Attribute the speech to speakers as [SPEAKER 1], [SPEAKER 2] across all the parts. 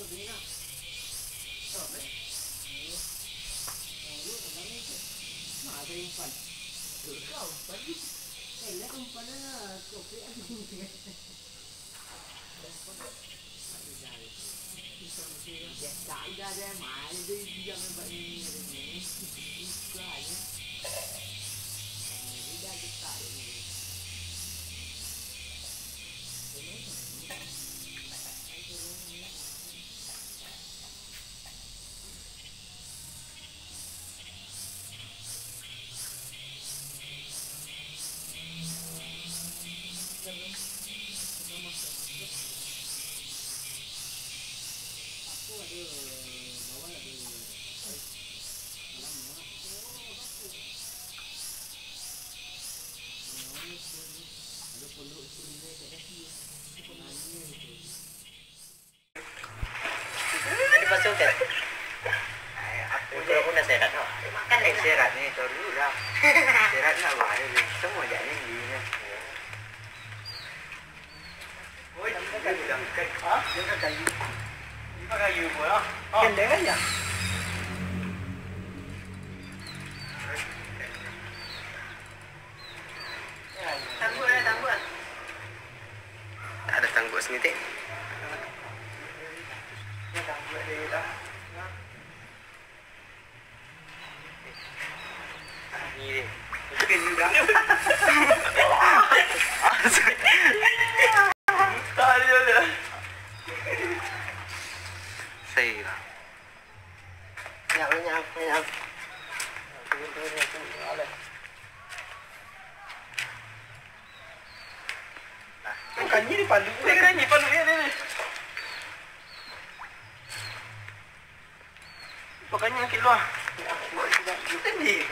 [SPEAKER 1] Chạy ra ra mãi đi dân bệnh đi ai nhé đi ra cái tại
[SPEAKER 2] Masuk kan? Aku nak serat tau. Kan serat ni terus lah. Serat nak buat ni semua jadi ni. Oi, jangan kayu dah. Ha? Jangan kayu. Ini kayu pun lah. Kendeng aja. Tanggul. Tak ada tanggul sini teh. Tanggul dia dah. Ni dia. Mungkin juga. Tak ada. Saya. Nyap. Kanyi ni palu. Kanyi palu ni. Pokoknya angkat luar. Kita ni.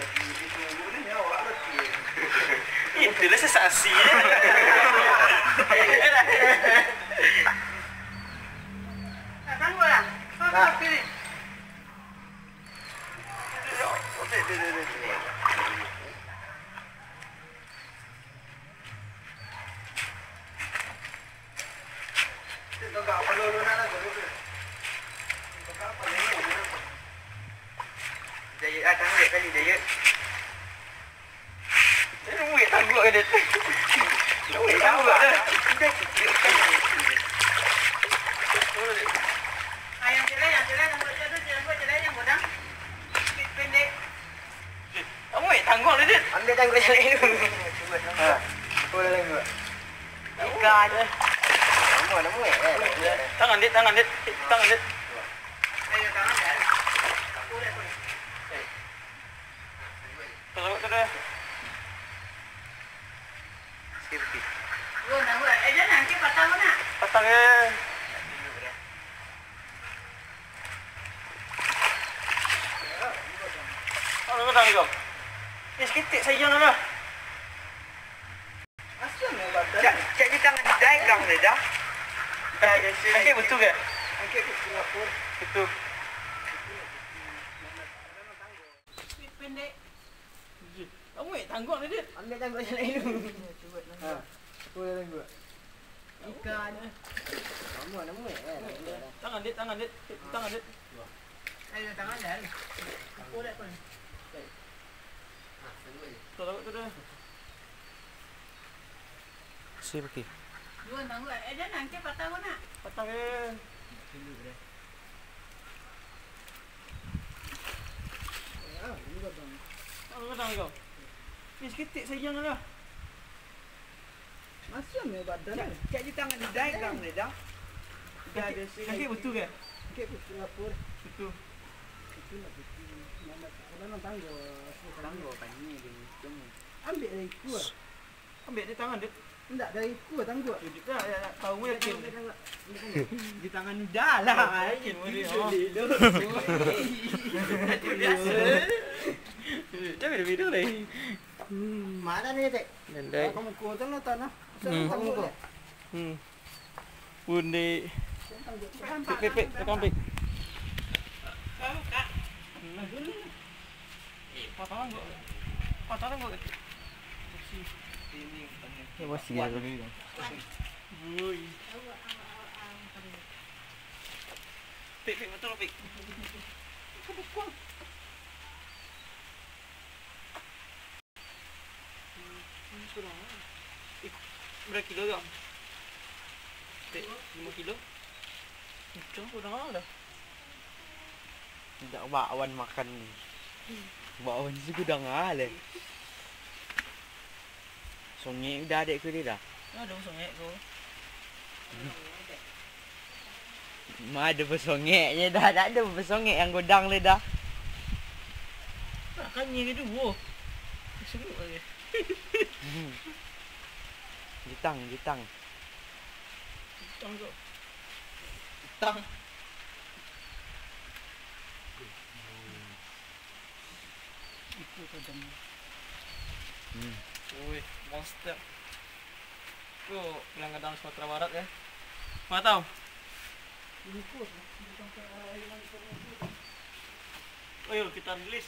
[SPEAKER 2] Itulah sensasi. Tangguh lah. Pilih. Jaya tangguh kali jaya. Ini muat tangguh ke dia? Muat tangguh dah. Yang jelek tangguh jelek yang bodoh. Pendek. Muat tangguh dia. Ambil tangguh jelek dulu. Ha. Boleh tangguh. Ikan. Nama muat. Tangan dia. Ayo tangan dia. Terus. Sirpi. Jangan ke patang mana? Patang eh. Apa patang kau? Ni sekitik sayang lah. Asal ni badan. Cak di tangan dagang dia dah. Angkat betul ke? Angkat betul. Betul. Pendek. Kamu tangguh ni dia. Ambil tangguh yang lain dulu. Ha. Boleh tangguh. Ikan. Kamu nama Tangan dia. Ayo tangan dia. Aku dah pun. Tu dah. Si pergi. Dua tangguh. Jangan angkat patang mana? Patang eh. Dulu dah. Ini batang. Apa batang kau? Ni sekitik sayang lah. Masuk ni badan. Cak di tangan di dagang dia dah. Dah ada sini. Angkat betul ke? Angkat betul lapor. Betul. Betul lah betul. Nama tangguh tanya dia cuma. Ambil dari kuah. Ambil di tangan dia. Enggak dari kuah tangguh. Kita tahu yakin. Di tangan dah lah. Yakin dia. Biasa. Tapi ada video ni. Mana ni dek? Nendai. Kamu kuat tak tanah? Kamu kuat. Bundi. Pek. Tekan pek. Kamu kak. Patang gua. Ini masih ada dulu. Ui. Pik, betul Pik. Kuang. Kurang. Berapa kilo kau? 5 kilo. Macam kurang dah.
[SPEAKER 3] Tidak bakwan makan ni. Bakwan segudang le. Songek dah adik ku dia dah.
[SPEAKER 2] Ada songek kau.
[SPEAKER 3] Ma ada bersongeknya dah. Tak ada bersongek yang godang le dah.
[SPEAKER 2] Nak kanya ke dua. Seru lagi.
[SPEAKER 3] Jitang.
[SPEAKER 2] Tang kau. Tang. Itu tajam. Oi, monster. Tu Langgadang Sumatera Barat ya. Mana tahu? Ayo kita rilis.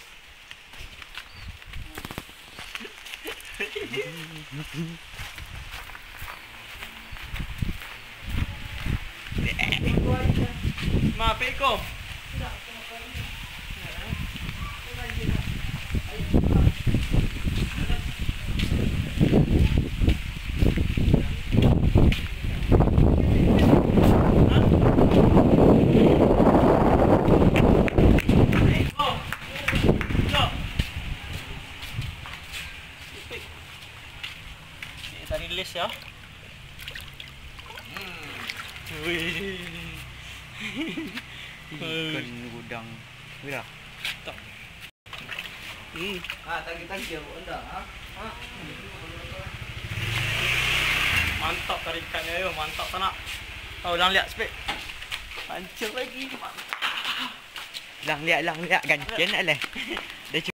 [SPEAKER 2] Maaf Eko. Kita rilis ya. Wih.
[SPEAKER 3] Ikan godang. Wira.
[SPEAKER 2] Tak.
[SPEAKER 1] Tagi-tagi ya, anda.
[SPEAKER 2] Mantap tarikannya yo, mantap sana. Tahu dah lihat spek. Pancing lagi.
[SPEAKER 3] Lang liat gancen nak leh.